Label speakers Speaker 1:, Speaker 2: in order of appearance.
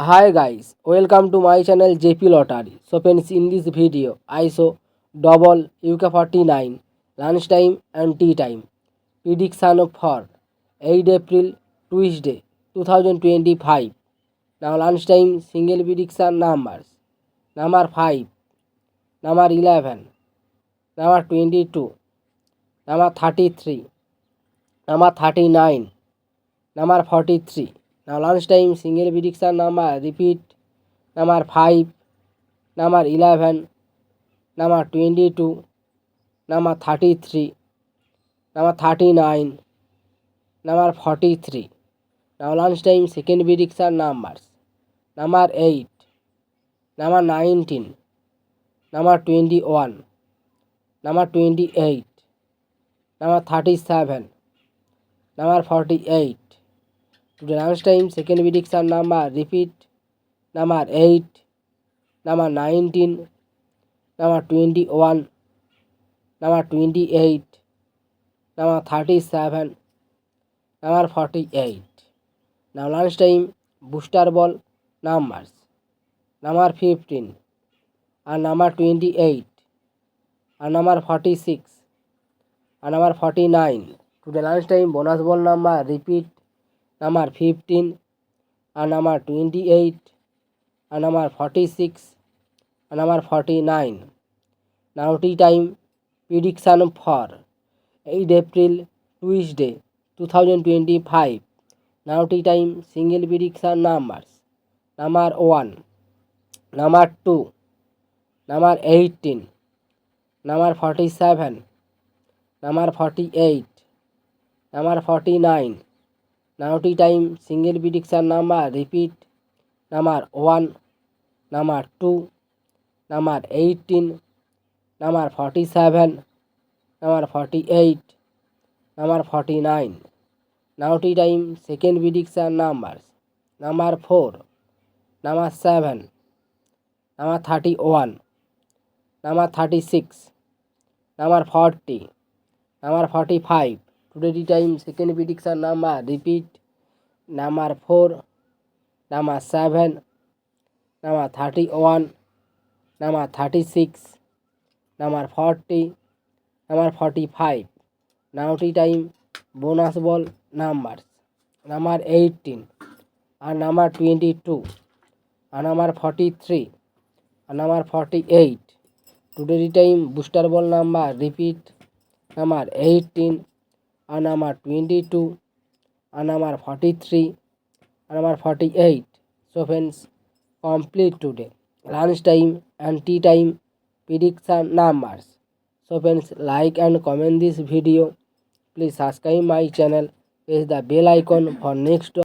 Speaker 1: Hi guys, welcome to my channel JP Lottery. So friends, in this video I show double UK49 lunchtime and tea time prediction for 8 April Tuesday 2025. Now lunchtime single prediction numbers: number 5, number 11, number 22, number 33, number 39, number 43. Now lunchtime single prediction number repeat: number 5, number 11, number 22, number 33, number 39, number 43. Now lunchtime second prediction numbers: number 8, number 19, number 21, number 28, number 37, number 48. Today lunchtime second prediction number repeat: number 8, number 19, number 21, number 28, number 37, number 48. Now lunchtime booster ball numbers: number 15 and number 28 and number 46 and number 49. Today lunchtime bonus ball number repeat: number 15 and number 28 and number 46 and number 49. Now tea time prediction for 8 April Tuesday 2025. Now tea time single prediction numbers: number 1, number 2, number 18, number 47, number 48, number 49. Now tea time single prediction number repeat: number 1, number 2, number 18, number 47, number 48, number 49. Now tea time second prediction numbers: number 4, number 7, number 31, number 36, number 40, number 45. Today tea time second prediction number repeat: number 4, number 7, number 31, number 36, number 40, number 45. Now tea time bonus ball numbers: number 18 and number 22 and number 43 and number 48. Today tea time booster ball number repeat: number 18 and number 22 and number 43 and number 48. So friends, complete today lunchtime and tea time prediction numbers. So friends, like and comment this video. Please subscribe my channel. Press the bell icon for next